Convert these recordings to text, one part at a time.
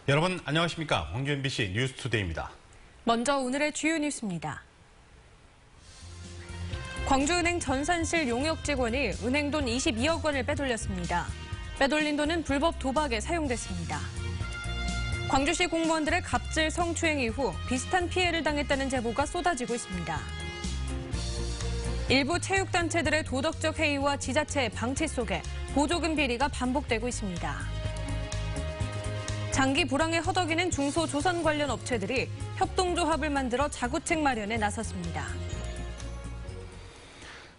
여러분 안녕하십니까? 광주 MBC 뉴스투데이입니다. 먼저 오늘의 주요 뉴스입니다. 광주은행 전산실 용역 직원이 은행 돈 22억 원을 빼돌렸습니다. 빼돌린 돈은 불법 도박에 사용됐습니다. 광주시 공무원들의 갑질 성추행 이후 비슷한 피해를 당했다는 제보가 쏟아지고 있습니다. 일부 체육단체들의 도덕적 해이와 지자체의 방치 속에 보조금 비리가 반복되고 있습니다. 장기 불황에 허덕이는 중소조선 관련 업체들이 협동조합을 만들어 자구책 마련에 나섰습니다.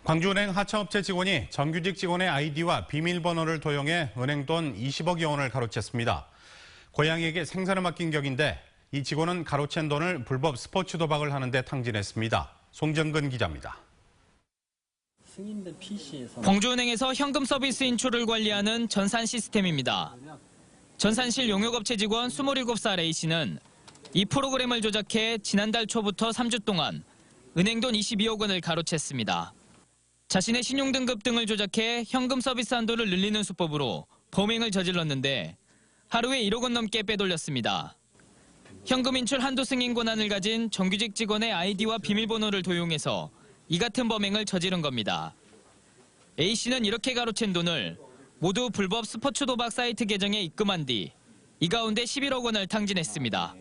광주은행 하청업체 직원이 정규직 직원의 아이디와 비밀번호를 도용해 은행 돈 20억여 원을 가로챘습니다. 고양이에게 생사를 맡긴 격인데 이 직원은 가로챈 돈을 불법 스포츠 도박을 하는 데 탕진했습니다. 송정근 기자입니다. 광주은행에서 현금 서비스 인출을 관리하는 전산 시스템입니다. 전산실 용역업체 직원 27살 A씨는 이 프로그램을 조작해 지난달 초부터 3주 동안 은행 돈 22억 원을 가로챘습니다. 자신의 신용등급 등을 조작해 현금 서비스 한도를 늘리는 수법으로 범행을 저질렀는데 하루에 1억 원 넘게 빼돌렸습니다. 현금 인출 한도 승인 권한을 가진 정규직 직원의 아이디와 비밀번호를 도용해서 이 같은 범행을 저지른 겁니다. A씨는 이렇게 가로챈 돈을 모두 불법 스포츠 도박 사이트 계정에 입금한 뒤 이 가운데 11억 원을 탕진했습니다.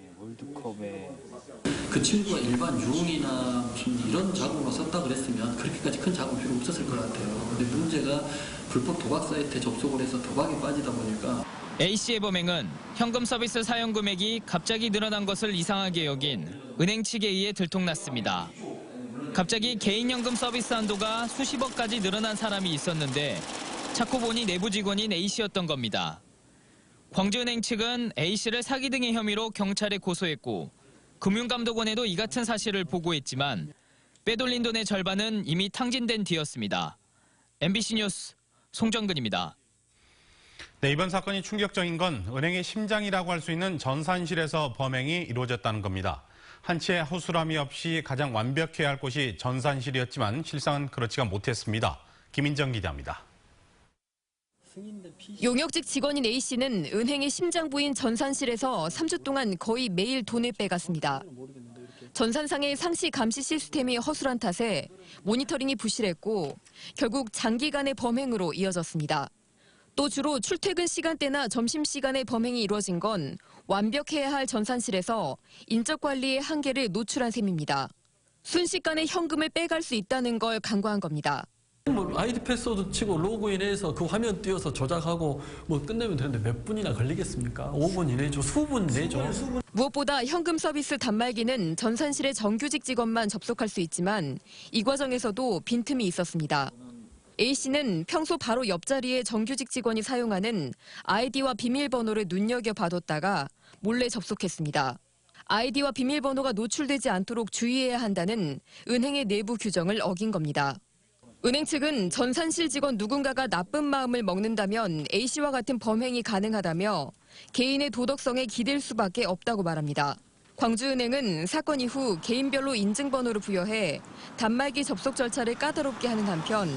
그 친구가 일반 유흥이나 무슨 이런 자금으로 썼다 그랬으면 그렇게까지 큰 자금 필요 없었을 것 같아요. 근데 문제가 불법 도박 사이트에 접속을 해서 도박에 빠지다 보니까 A씨의 범행은 현금 서비스 사용 금액이 갑자기 늘어난 것을 이상하게 여긴 은행 측에 의해 들통났습니다. 갑자기 개인연금 서비스 한도가 수십억까지 늘어난 사람이 있었는데 찾고 보니 내부 직원인 A씨였던 겁니다. 광주은행 측은 A씨를 사기 등의 혐의로 경찰에 고소했고 금융감독원에도 이 같은 사실을 보고했지만 빼돌린 돈의 절반은 이미 탕진된 뒤였습니다. MBC 뉴스 송정근입니다. 네, 이번 사건이 충격적인 건 은행의 심장이라고 할 수 있는 전산실에서 범행이 이루어졌다는 겁니다. 한치의 허술함이 없이 가장 완벽해야 할 곳이 전산실이었지만 실상은 그렇지가 못했습니다. 김인정 기자입니다. 용역직 직원인 A씨는 은행의 심장부인 전산실에서 3주 동안 거의 매일 돈을 빼갔습니다. 전산상의 상시 감시 시스템이 허술한 탓에 모니터링이 부실했고 결국 장기간의 범행으로 이어졌습니다. 또 주로 출퇴근 시간대나 점심시간에 범행이 이루어진 건 완벽해야 할 전산실에서 인적 관리의 한계를 노출한 셈입니다. 순식간에 현금을 빼갈 수 있다는 걸 간과한 겁니다. 아이디 패스워드 치고 로그인해서 그 화면 띄워서 조작하고 끝내면 되는데 몇 분이나 걸리겠습니까? 5분 이내죠. 수분 이내죠. 무엇보다 현금 서비스 단말기는 전산실의 정규직 직원만 접속할 수 있지만 이 과정에서도 빈틈이 있었습니다. A씨는 평소 바로 옆자리에 정규직 직원이 사용하는 아이디와 비밀번호를 눈여겨봐뒀다가 몰래 접속했습니다. 아이디와 비밀번호가 노출되지 않도록 주의해야 한다는 은행의 내부 규정을 어긴 겁니다. 은행 측은 전산실 직원 누군가가 나쁜 마음을 먹는다면 A씨와 같은 범행이 가능하다며 개인의 도덕성에 기댈 수밖에 없다고 말합니다. 광주은행은 사건 이후 개인별로 인증번호를 부여해 단말기 접속 절차를 까다롭게 하는 한편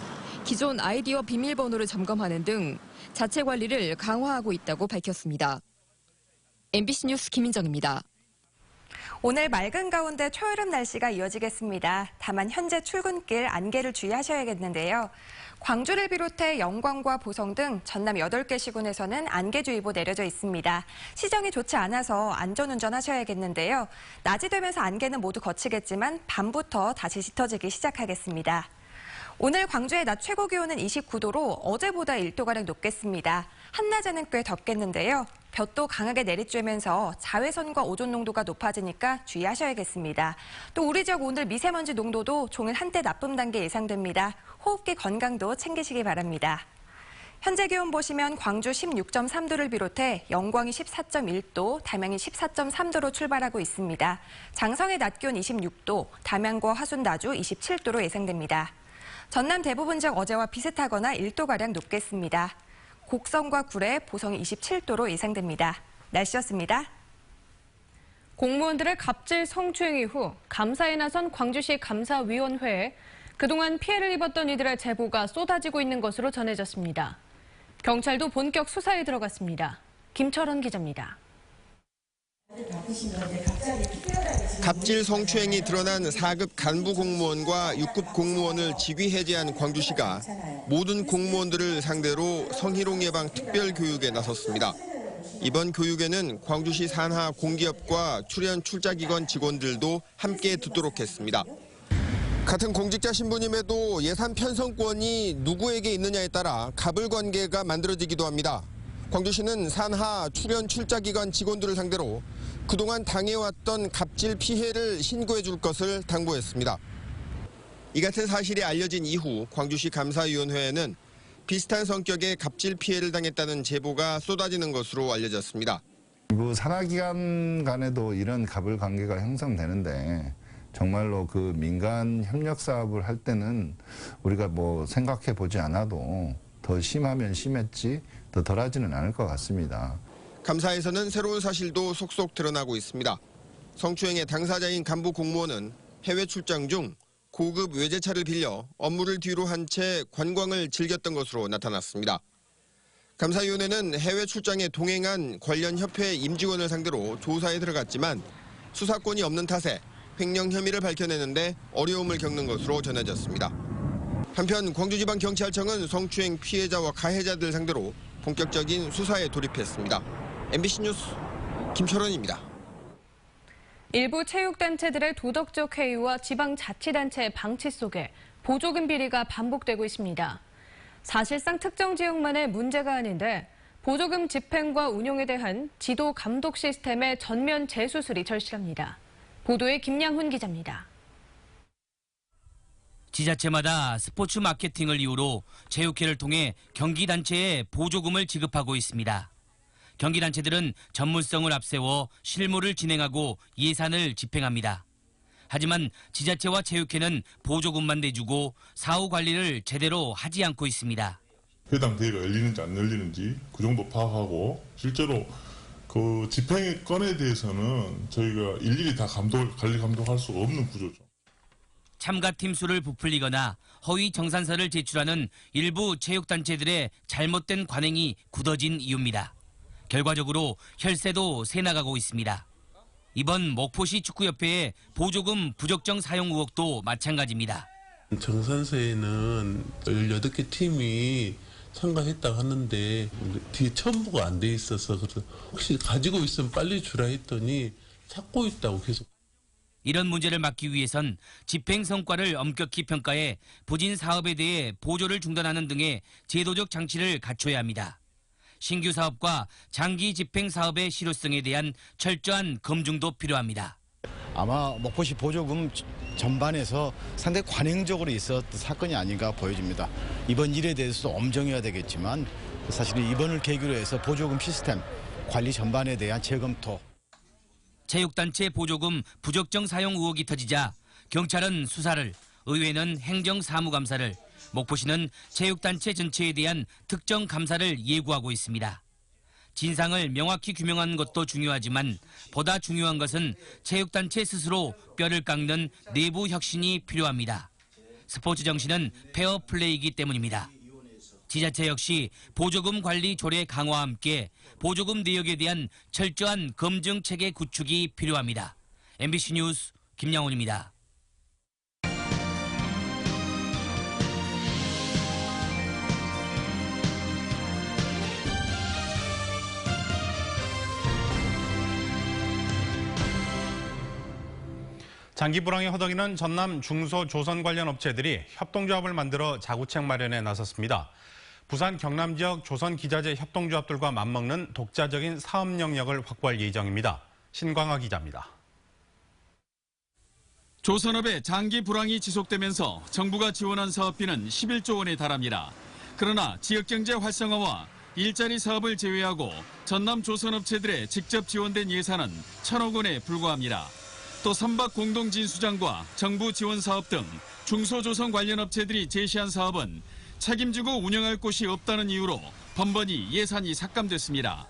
기존 아이디와 비밀번호를 점검하는 등 자체 관리를 강화하고 있다고 밝혔습니다. MBC 뉴스 김인정입니다. 오늘 맑은 가운데 초여름 날씨가 이어지겠습니다. 다만 현재 출근길 안개를 주의하셔야겠는데요. 광주를 비롯해 영광과 보성 등 전남 8개 시군에서는 안개주의보 내려져 있습니다. 시정이 좋지 않아서 안전운전 하셔야겠는데요. 낮이 되면서 안개는 모두 거치겠지만 밤부터 다시 짙어지기 시작하겠습니다. 오늘 광주의 낮 최고 기온은 29도로 어제보다 1도가량 높겠습니다. 한낮에는 꽤 덥겠는데요. 볕도 강하게 내리쬐면서 자외선과 오존 농도가 높아지니까 주의하셔야겠습니다. 또 우리 지역 오늘 미세먼지 농도도 종일 한때 나쁨 단계 예상됩니다. 호흡기 건강도 챙기시기 바랍니다. 현재 기온 보시면 광주 16.3도를 비롯해 영광이 14.1도, 담양이 14.3도로 출발하고 있습니다. 장성의 낮 기온 26도, 담양과 화순 나주 27도로 예상됩니다. 전남 대부분 지역 어제와 비슷하거나 1도가량 높겠습니다. 곡성과 구례, 보성이 27도로 예상됩니다. 날씨였습니다. 공무원들의 갑질 성추행 이후 감사에 나선 광주시 감사위원회에 그동안 피해를 입었던 이들의 제보가 쏟아지고 있는 것으로 전해졌습니다. 경찰도 본격 수사에 들어갔습니다. 김철원 기자입니다. 갑질 성추행이 드러난 4급 간부 공무원과 6급 공무원을 직위 해제한 광주시가 모든 공무원들을 상대로 성희롱 예방 특별 교육에 나섰습니다. 이번 교육에는 광주시 산하 공기업과 출연 출자기관 직원들도 함께 듣도록 했습니다. 같은 공직자 신분임에도 예산 편성권이 누구에게 있느냐에 따라 갑을 관계가 만들어지기도 합니다. 광주시는 산하 출연 출자기관 직원들을 상대로 그동안 당해왔던 갑질 피해를 신고해 줄 것을 당부했습니다. 이 같은 사실이 알려진 이후 광주시 감사위원회에는 비슷한 성격의 갑질 피해를 당했다는 제보가 쏟아지는 것으로 알려졌습니다. 산하기관 간에도 이런 갑을 관계가 형성되는데 정말로 그 민간 협력 사업을 할 때는 우리가 생각해 보지 않아도 더 심하면 심했지 더 덜하지는 않을 것 같습니다. 감사에서는 새로운 사실도 속속 드러나고 있습니다. 성추행의 당사자인 간부 공무원은 해외 출장 중 고급 외제차를 빌려 업무를 뒤로 한 채 관광을 즐겼던 것으로 나타났습니다. 감사위원회는 해외 출장에 동행한 관련 협회 임직원을 상대로 조사에 들어갔지만 수사권이 없는 탓에 횡령 혐의를 밝혀내는데 어려움을 겪는 것으로 전해졌습니다. 한편 광주지방경찰청은 성추행 피해자와 가해자들 상대로 본격적인 수사에 돌입했습니다. MBC 뉴스 김철원입니다. 일부 체육단체들의 도덕적 해이와 지방자치단체의 방치 속에 보조금 비리가 반복되고 있습니다. 사실상 특정 지역만의 문제가 아닌데 보조금 집행과 운용에 대한 지도 감독 시스템의 전면 재수술이 절실합니다. 보도에 김양훈 기자입니다. 지자체마다 스포츠 마케팅을 이유로 체육회를 통해 경기단체에 보조금을 지급하고 있습니다. 경기단체들은 전문성을 앞세워 실무를 진행하고 예산을 집행합니다. 하지만 지자체와 체육회는 보조금만 내주고 사후 관리를 제대로 하지 않고 있습니다. 해당 대회가 열리는지 안 열리는지 그 정도 파악하고 실제로 그 집행 건에 대해서는 저희가 일일이 다 관리 감독할 수가 없는 구조죠. 참가팀 수를 부풀리거나 허위 정산서를 제출하는 일부 체육단체들의 잘못된 관행이 굳어진 이유입니다. 결과적으로 혈세도 새나가고 있습니다. 이번 목포시 축구협회의 보조금 부적정 사용 의혹도 마찬가지입니다. 정산서에는 18개 팀이 참가했다고 하는데 뒤에 첨부가 안 돼 있어서 혹시 가지고 있으면 빨리 주라 했더니 찾고 있다고 계속. 이런 문제를 막기 위해선 집행 성과를 엄격히 평가해 부진 사업에 대해 보조를 중단하는 등의 제도적 장치를 갖춰야 합니다. 신규 사업과 장기 집행 사업의 실효성에 대한 철저한 검증도 필요합니다. 아마 목포시 보조금 전반에서 상당히 관행적으로 있었던 사건이 아닌가 보여집니다. 이번 일에 대해서도 엄정해야 되겠지만 사실 이번을 계기로 해서 보조금 시스템 관리 전반에 대한 재검토. 체육단체 보조금 부적정 사용 의혹이 터지자 경찰은 수사를, 의회는 행정사무감사를, 목포시는 체육단체 전체에 대한 특정 감사를 예고하고 있습니다. 진상을 명확히 규명하는 것도 중요하지만 보다 중요한 것은 체육단체 스스로 뼈를 깎는 내부 혁신이 필요합니다. 스포츠 정신은 페어플레이이기 때문입니다. 지자체 역시 보조금 관리 조례 강화와 함께 보조금 내역에 대한 철저한 검증 체계 구축이 필요합니다. MBC 뉴스 김양훈입니다. 장기 불황에 허덕이는 전남 중소조선 관련 업체들이 협동조합을 만들어 자구책 마련에 나섰습니다. 부산 경남 지역 조선기자재 협동조합들과 맞먹는 독자적인 사업 영역을 확보할 예정입니다. 신광하 기자입니다. 조선업의 장기 불황이 지속되면서 정부가 지원한 사업비는 11조 원에 달합니다. 그러나 지역경제 활성화와 일자리 사업을 제외하고 전남 조선업체들의 직접 지원된 예산은 1,000억 원에 불과합니다. 또 선박 공동진수장과 정부 지원 사업 등 중소조선 관련 업체들이 제시한 사업은 책임지고 운영할 곳이 없다는 이유로 번번이 예산이 삭감됐습니다.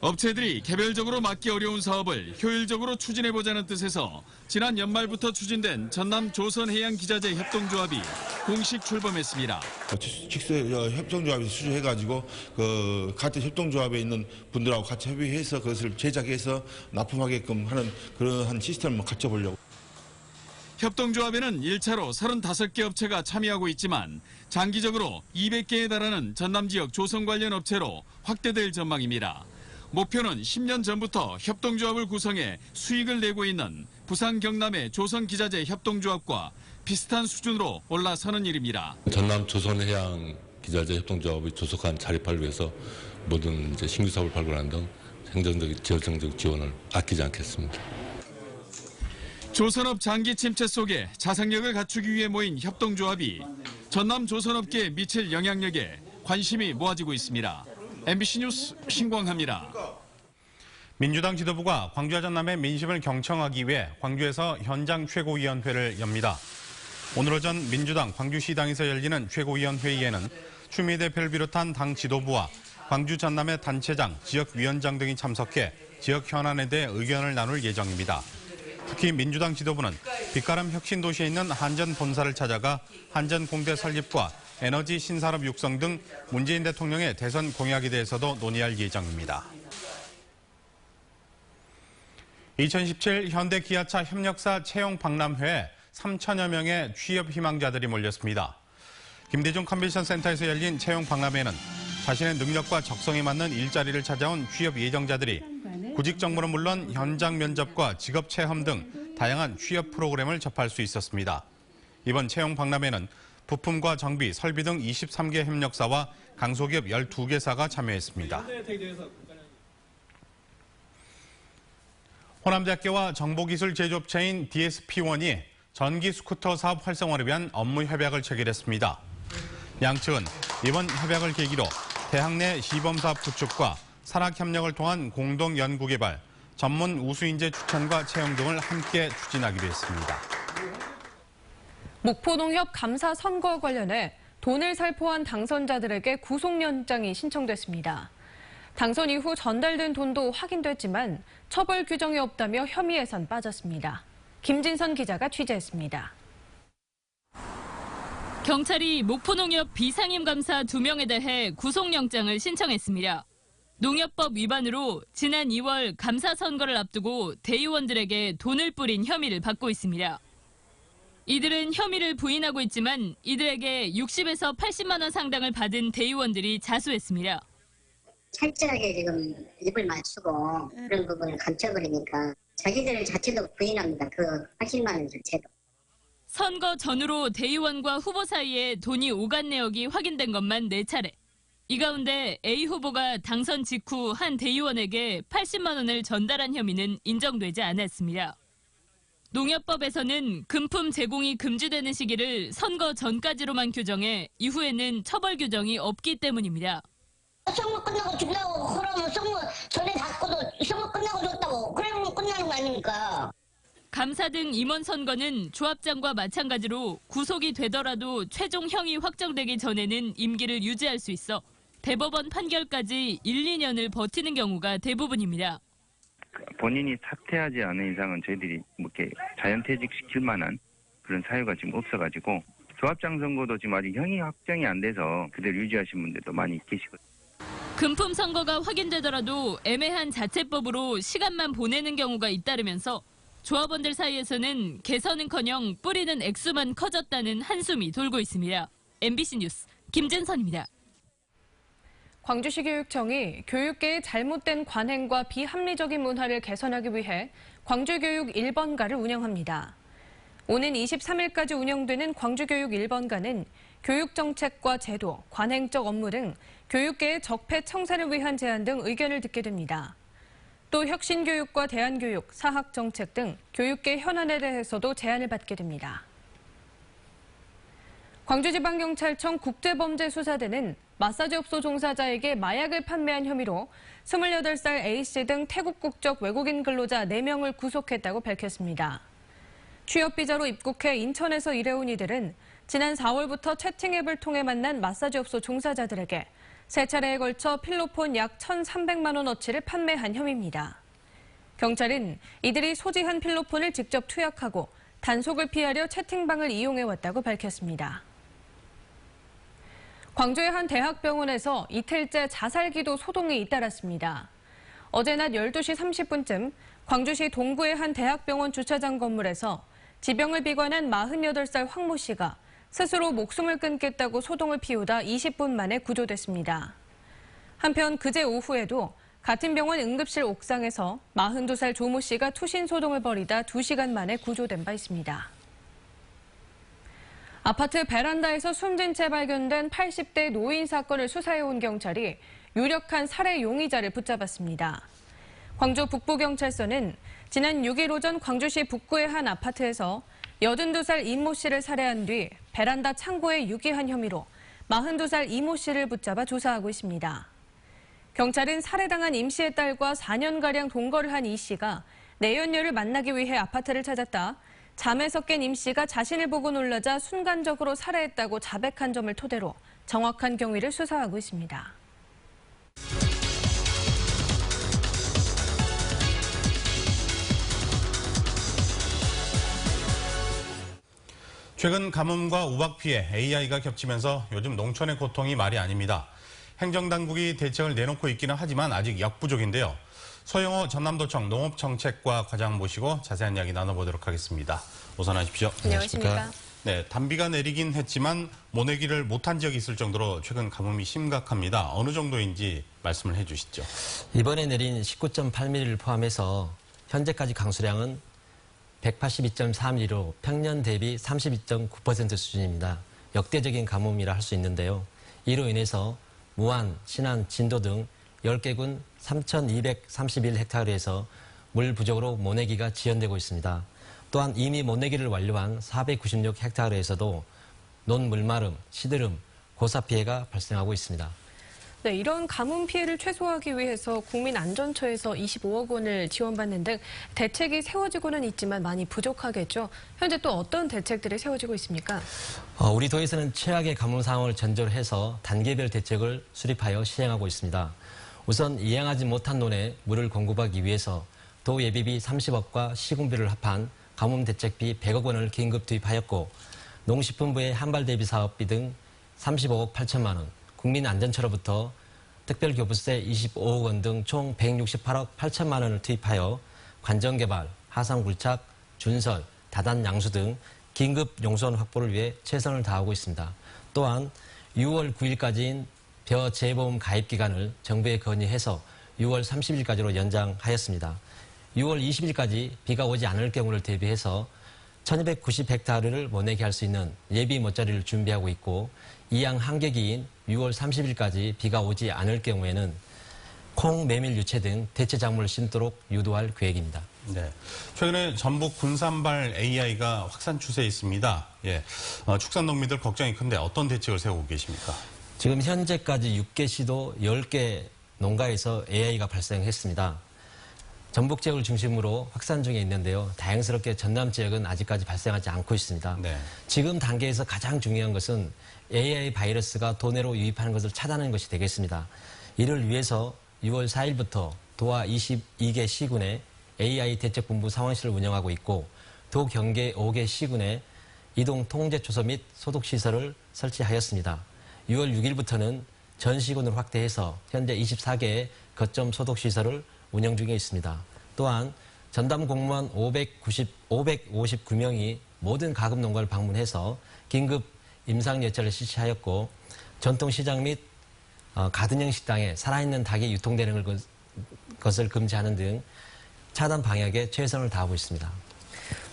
업체들이 개별적으로 맡기 어려운 사업을 효율적으로 추진해보자는 뜻에서 지난 연말부터 추진된 전남 조선해양기자재 협동조합이 공식 출범했습니다. 협동조합에서 수주해가지고 같은 협동조합에 있는 분들하고 같이 협의해서 그것을 제작해서 납품하게끔 하는 그러한 시스템을 갖춰보려고. 협동조합에는 1차로 35개 업체가 참여하고 있지만 장기적으로 200개에 달하는 전남 지역 조선 관련 업체로 확대될 전망입니다. 목표는 10년 전부터 협동조합을 구성해 수익을 내고 있는 부산 경남의 조선기자재 협동조합과 비슷한 수준으로 올라서는 일입니다. 전남 조선해양기자재 협동조합의 조속한 자립화를 위해서 모든 신규 사업을 발굴하는 등 행정적, 지역적 지원을 아끼지 않겠습니다. 조선업 장기 침체 속에 자생력을 갖추기 위해 모인 협동조합이 전남 조선업계에 미칠 영향력에 관심이 모아지고 있습니다. MBC 뉴스 신광하입니다. 민주당 지도부가 광주와 전남의 민심을 경청하기 위해 광주에서 현장 최고위원회를 엽니다. 오늘 오전 민주당 광주시당에서 열리는 최고위원회의에는 추미애 대표를 비롯한 당 지도부와 광주 전남의 단체장, 지역위원장 등이 참석해 지역 현안에 대해 의견을 나눌 예정입니다. 특히 민주당 지도부는 빛가람 혁신도시에 있는 한전 본사를 찾아가 한전 공대 설립과 에너지 신산업 육성 등 문재인 대통령의 대선 공약에 대해서도 논의할 예정입니다. 2017 현대기아차 협력사 채용 박람회에 3천여 명의 취업 희망자들이 몰렸습니다. 김대중 컨벤션 센터에서 열린 채용 박람회는 자신의 능력과 적성에 맞는 일자리를 찾아온 취업 예정자들이 구직 정보는 물론 현장 면접과 직업 체험 등 다양한 취업 프로그램을 접할 수 있었습니다. 이번 채용 박람회는 부품과 정비, 설비 등 23개 협력사와 강소기업 12개사가 참여했습니다. 호남대학교와 정보기술 제조업체인 DSP1이 전기 스쿠터 사업 활성화를 위한 업무 협약을 체결했습니다. 양측은 이번 협약을 계기로 대학 내 시범사업 구축과 산학협력을 통한 공동 연구개발, 전문 우수인재 추천과 채용 등을 함께 추진하기로 했습니다. 목포농협 감사 선거 관련해 돈을 살포한 당선자들에게 구속영장이 신청됐습니다. 당선 이후 전달된 돈도 확인됐지만 처벌 규정이 없다며 혐의에선 빠졌습니다. 김진선 기자가 취재했습니다. 경찰이 목포농협 비상임 감사 2명에 대해 구속영장을 신청했습니다. 농협법 위반으로 지난 2월 감사 선거를 앞두고 대의원들에게 돈을 뿌린 혐의를 받고 있습니다. 이들은 혐의를 부인하고 있지만 이들에게 60에서 80만 원 상당을 받은 대의원들이 자수했습니다. 철저하게 지금 입을 맞추고 그런 부분을 감춰버리니까 자기들 자체도 부인합니다. 그 80만 원 자체도. 선거 전후로 대의원과 후보 사이에 돈이 오간 내역이 확인된 것만 4차례. 이 가운데 A 후보가 당선 직후 한 대의원에게 80만 원을 전달한 혐의는 인정되지 않았습니다. 농협법에서는 금품 제공이 금지되는 시기를 선거 전까지로만 규정해 이후에는 처벌 규정이 없기 때문입니다. 선거 끝나고 준다고 그러면 선거 전에 닫고도 선거 끝나고 줬다고 그러면 끝나는 거 아닙니까? 감사 등 임원 선거는 조합장과 마찬가지로 구속이 되더라도 최종 형이 확정되기 전에는 임기를 유지할 수 있어 대법원 판결까지 1, 2년을 버티는 경우가 대부분입니다. 본인이 사퇴하지 않은 이상은 저희들이 뭐 이렇게 자연퇴직시킬 만한 그런 사유가 지금 없어가지고 조합장 선거도 지금 아직 형이 확정이 안 돼서 그대로 유지하신 분들도 많이 계시거든요. 금품 선거가 확인되더라도 애매한 자체법으로 시간만 보내는 경우가 잇따르면서 조합원들 사이에서는 개선은커녕 뿌리는 액수만 커졌다는 한숨이 돌고 있습니다. MBC 뉴스 김진선입니다. 광주시 교육청이 교육계의 잘못된 관행과 비합리적인 문화를 개선하기 위해 광주교육 1번가를 운영합니다. 오는 23일까지 운영되는 광주교육 1번가는 교육정책과 제도, 관행적 업무 등 교육계의 적폐 청산을 위한 제안 등 의견을 듣게 됩니다. 또 혁신교육과 대안교육, 사학정책 등 교육계 현안에 대해서도 제안을 받게 됩니다. 광주지방경찰청 국제범죄수사대는 마사지업소 종사자에게 마약을 판매한 혐의로 28살 A씨 등 태국 국적 외국인 근로자 4명을 구속했다고 밝혔습니다. 취업비자로 입국해 인천에서 일해온 이들은 지난 4월부터 채팅앱을 통해 만난 마사지업소 종사자들에게 세 차례에 걸쳐 필로폰 약 1,300만 원어치를 판매한 혐의입니다. 경찰은 이들이 소지한 필로폰을 직접 투약하고 단속을 피하려 채팅방을 이용해왔다고 밝혔습니다. 광주의 한 대학병원에서 이틀째 자살기도 소동이 잇따랐습니다. 어제 낮 12시 30분쯤 광주시 동구의 한 대학병원 주차장 건물에서 지병을 비관한 48살 황 모 씨가 스스로 목숨을 끊겠다고 소동을 피우다 20분 만에 구조됐습니다. 한편 그제 오후에도 같은 병원 응급실 옥상에서 42살 조 모 씨가 투신 소동을 벌이다 2시간 만에 구조된 바 있습니다. 아파트 베란다에서 숨진 채 발견된 80대 노인 사건을 수사해온 경찰이 유력한 살해 용의자를 붙잡았습니다. 광주 북부경찰서는 지난 6일 오전 광주시 북구의 한 아파트에서 82살 임 모 씨를 살해한 뒤 베란다 창고에 유기한 혐의로 42살 이 모 씨를 붙잡아 조사하고 있습니다. 경찰은 살해당한 임 씨의 딸과 4년가량 동거를 한 이 씨가 내연녀를 만나기 위해 아파트를 찾았다 잠에서 깬 임 씨가 자신을 보고 놀라자 순간적으로 살해했다고 자백한 점을 토대로 정확한 경위를 수사하고 있습니다. 최근 가뭄과 우박 피해, AI가 겹치면서 요즘 농촌의 고통이 말이 아닙니다. 행정당국이 대책을 내놓고 있기는 하지만 아직 역부족인데요. 서영호 전남도청 농업정책과 과장 모시고 자세한 이야기 나눠보도록 하겠습니다. 어서 나십시오. 안녕하십니까. 네, 단비가 내리긴 했지만 모내기를 못한 지역이 있을 정도로 최근 가뭄이 심각합니다. 어느 정도인지 말씀을 해주시죠. 이번에 내린 19.8mm를 포함해서 현재까지 강수량은 182.4mm로 평년 대비 32.9% 수준입니다. 역대적인 가뭄이라 할 수 있는데요. 이로 인해서 무안, 신안, 진도 등 10개군 3,231헥타르에서 물 부족으로 모내기가 지연되고 있습니다. 또한 이미 모내기를 완료한 496헥타르에서도 논물마름, 시드름, 고사 피해가 발생하고 있습니다. 네, 이런 가뭄 피해를 최소화하기 위해서 국민안전처에서 25억 원을 지원받는 등 대책이 세워지고는 있지만 많이 부족하겠죠. 현재 또 어떤 대책들이 세워지고 있습니까? 우리 도에서는 최악의 가뭄 상황을 전제로 해서 단계별 대책을 수립하여 시행하고 있습니다. 우선 이행하지 못한 논에 물을 공급하기 위해서 도 예비비 30억과 시군비를 합한 가뭄 대책비 100억 원을 긴급 투입하였고 농식품부의 한발 대비 사업비 등 35억 8천만 원, 국민안전처로부터 특별교부세 25억 원 등 총 168억 8천만 원을 투입하여 관정개발, 하상굴착, 준설, 다단 양수 등 긴급 용수원 확보를 위해 최선을 다하고 있습니다. 또한 6월 9일까지인 벼 재보험 가입 기간을 정부에 건의해서 6월 30일까지로 연장하였습니다. 6월 20일까지 비가 오지 않을 경우를 대비해서 1290헥타르를 모내게 할 수 있는 예비 못자리를 준비하고 있고 이양 한계기인 6월 30일까지 비가 오지 않을 경우에는 콩, 메밀, 유채 등 대체 작물을 심도록 유도할 계획입니다. 네, 최근에 전북 군산발 AI가 확산 추세에 있습니다. 예, 축산 농민들 걱정이 큰데 어떤 대책을 세우고 계십니까? 지금 현재까지 6개 시도 10개 농가에서 AI가 발생했습니다. 전북 지역을 중심으로 확산 중에 있는데요. 다행스럽게 전남 지역은 아직까지 발생하지 않고 있습니다. 네. 지금 단계에서 가장 중요한 것은 AI 바이러스가 도내로 유입하는 것을 차단하는 것이 되겠습니다. 이를 위해서 6월 4일부터 도하 22개 시군에 AI 대책본부 상황실을 운영하고 있고 도 경계 5개 시군에 이동 통제초소 및 소독시설을 설치하였습니다. 6월 6일부터는 전 시군을 확대해서 현재 24개의 거점 소독시설을 운영 중에 있습니다. 또한 전담 공무원 559명이 모든 가금 농가를 방문해서 긴급 임상 예찰을 실시하였고 전통시장 및 가든형 식당에 살아있는 닭이 유통되는 것을 금지하는 등 차단 방역에 최선을 다하고 있습니다.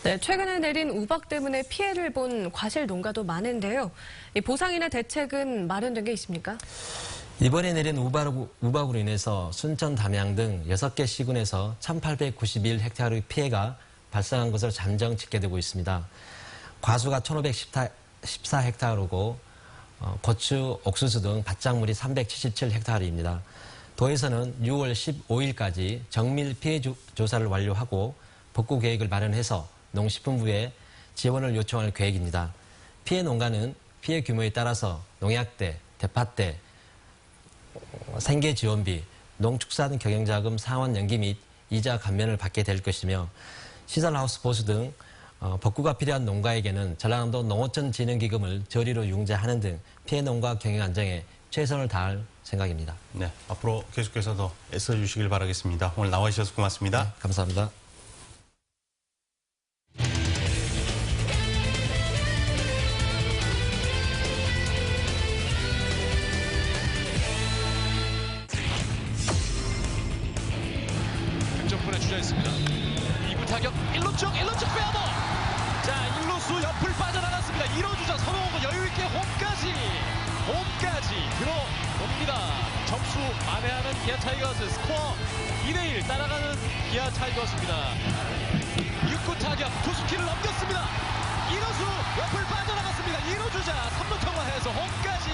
네, 최근에 내린 우박 때문에 피해를 본 과실 농가도 많은데요. 이 보상이나 대책은 마련된 게 있습니까? 이번에 내린 우박으로 인해서 순천, 담양 등 6개 시군에서 1,891헥타르의 피해가 발생한 것으로 잠정 집계되고 있습니다. 과수가 1,514헥타르고 고추, 옥수수 등 밭작물이 377헥타르입니다. 도에서는 6월 15일까지 정밀 피해 조사를 완료하고 복구 계획을 마련해서 농식품부에 지원을 요청할 계획입니다. 피해 농가는 피해 규모에 따라서 농약대, 대파대, 생계 지원비, 농축산 경영자금 상환 연기 및 이자 감면을 받게 될 것이며 시설하우스 보수 등 복구가 필요한 농가에게는 전라남도 농어촌진흥기금을 저리로 융자하는 등 피해 농가 경영 안정에 최선을 다할 생각입니다. 네, 앞으로 계속해서 더 애써주시길 바라겠습니다. 오늘 나와주셔서 고맙습니다. 네, 감사합니다. 득점권에 주저했습니다. 2구 타격 1루 쪽 빼야도. 자 1루수 옆을 빠져나갔습니다. 1루 주자 서동호가 여유있게 홈까지 들어옵니다. 점수 만회하는 기아 타이거즈. 스코어 2대1 따라가는 기아 타이거즈입니다. 6구 타격 투수키를 넘겼습니다. 1루수 옆을 빠져나갔습니다. 1루 주자 3루 통과해서 홈까지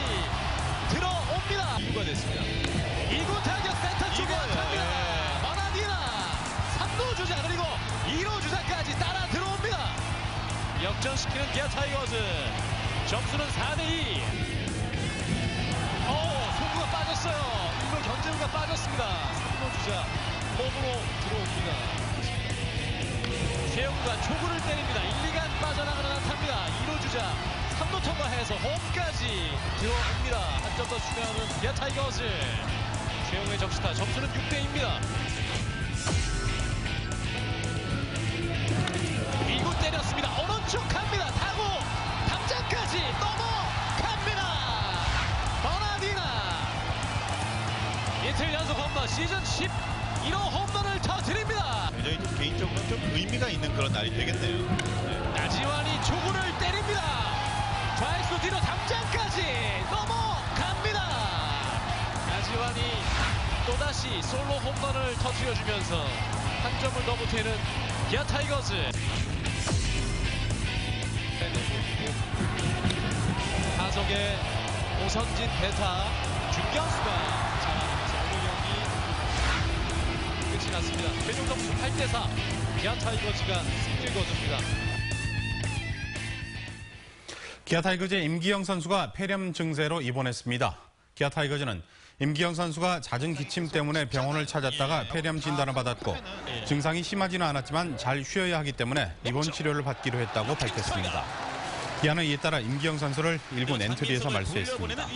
들어옵니다. 2구가 됐습니다. 2구 타격 센터 쪽으로 갑니다. 마나디나 3루 주자 그리고 2루 주자까지 따라 들어옵니다. 역전시키는 기아 타이거즈. 점수는 4대2. 소구가 빠졌어요. 1루 견제구가 빠졌습니다. 3루 주자 홈으로 들어옵니다. 최영우가 초구를 때립니다. 1, 2간 빠져나가는 안타입니다. 2루 주자 3루 통과해서 홈까지 들어옵니다. 한 점 더 추가하는 기아 타이거즈. 최영우의 적시타 점수는 6대2입니다. 2구 때렸습니다. 오른쪽 갑니다. 타고 담장까지 넘어갑니다. 버나디나 이틀 연속 홈런 시즌 11호 홈런을 터뜨립니다. 굉장히 좀 개인적으로는 좀 의미가 있는 그런 날이 되겠네요. 나지완이 초구를 때립니다. 좌익수 뒤로 담장까지 넘어갑니다. 나지완이 또다시 솔로 홈런을 터뜨려주면서 한 점을 더 보태는 기아 타이거즈. 타석의 오선진 대타 중견수가 잘하면서 오늘 경기 끝이 났습니다. 최종 점수 8대4 기아 타이거즈가 승리를 거둡니다. 기아 타이거즈의 임기영 선수가 폐렴 증세로 입원했습니다. 기아 타이거즈는 임기영 선수가 잦은 기침 때문에 병원을 찾았다가 폐렴 진단을 받았고 증상이 심하지는 않았지만 잘 쉬어야 하기 때문에 입원 치료를 받기로 했다고 밝혔습니다. 기아는 이에 따라 임기영 선수를 1군 엔트리에서 말소했습니다.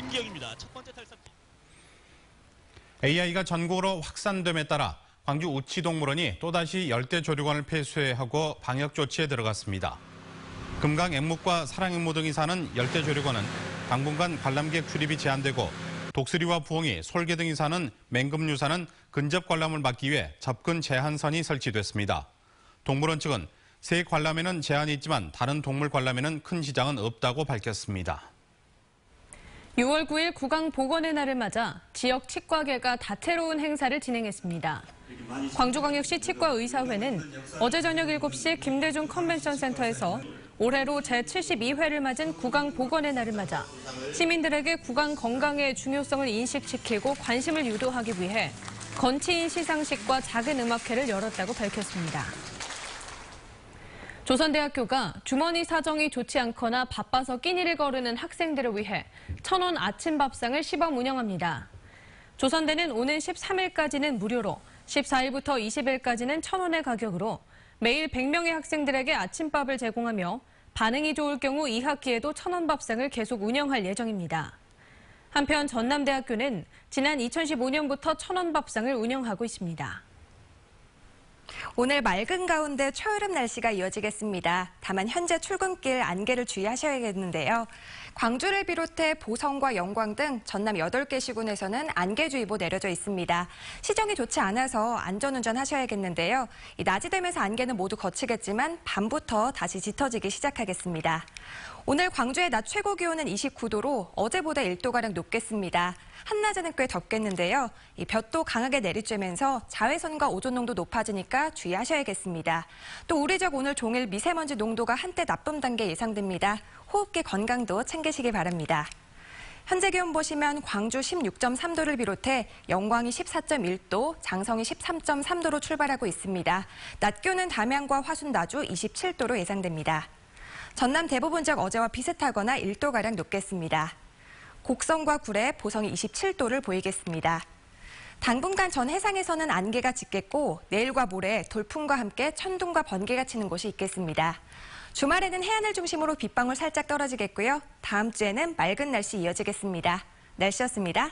AI가 전국으로 확산됨에 따라 광주 우치동물원이 또다시 열대조류관을 폐쇄하고 방역 조치에 들어갔습니다. 금강 앵무과 사랑앵무 등이 사는 열대조류관은 당분간 관람객 출입이 제한되고 독수리와 부엉이, 솔개 등이 사는 맹금류사는 근접 관람을 막기 위해 접근 제한선이 설치됐습니다. 동물원 측은 새 관람에는 제한이 있지만 다른 동물 관람에는 큰 지장은 없다고 밝혔습니다. 6월 9일 구강보건의 날을 맞아 지역 치과계가 다채로운 행사를 진행했습니다. 광주광역시 치과의사회는 어제 저녁 7시 김대중 컨벤션센터에서 올해로 제72회를 맞은 구강보건의 날을 맞아 시민들에게 구강 건강의 중요성을 인식시키고 관심을 유도하기 위해 건치인 시상식과 작은 음악회를 열었다고 밝혔습니다. 조선대학교가 주머니 사정이 좋지 않거나 바빠서 끼니를 거르는 학생들을 위해 1,000원 아침밥상을 시범 운영합니다. 조선대는 오는 13일까지는 무료로 14일부터 20일까지는 1,000원의 가격으로 매일 100명의 학생들에게 아침밥을 제공하며 반응이 좋을 경우 2학기에도 1,000원 밥상을 계속 운영할 예정입니다. 한편 전남대학교는 지난 2015년부터 1,000원 밥상을 운영하고 있습니다. 오늘 맑은 가운데 초여름 날씨가 이어지겠습니다. 다만 현재 출근길 안개를 주의하셔야겠는데요. 광주를 비롯해 보성과 영광 등 전남 8개 시군에서는 안개주의보 내려져 있습니다. 시정이 좋지 않아서 안전운전 하셔야겠는데요. 낮이 되면서 안개는 모두 거치겠지만 밤부터 다시 짙어지기 시작하겠습니다. 오늘 광주의 낮 최고 기온은 29도로 어제보다 1도가량 높겠습니다. 한낮에는 꽤 덥겠는데요. 이 볕도 강하게 내리쬐면서 자외선과 오존 농도 높아지니까 주의하셔야겠습니다. 또 우리 지역 오늘 종일 미세먼지 농도가 한때 나쁨 단계 예상됩니다. 호흡기 건강도 챙기시기 바랍니다. 현재 기온 보시면 광주 16.3도를 비롯해 영광이 14.1도, 장성이 13.3도로 출발하고 있습니다. 낮 기온은 담양과 화순, 나주 27도로 예상됩니다. 전남 대부분 지역 어제와 비슷하거나 1도가량 높겠습니다. 곡성과 구례, 보성이 27도를 보이겠습니다. 당분간 전 해상에서는 안개가 짙겠고 내일과 모레 돌풍과 함께 천둥과 번개가 치는 곳이 있겠습니다. 주말에는 해안을 중심으로 빗방울 살짝 떨어지겠고요. 다음 주에는 맑은 날씨 이어지겠습니다. 날씨였습니다.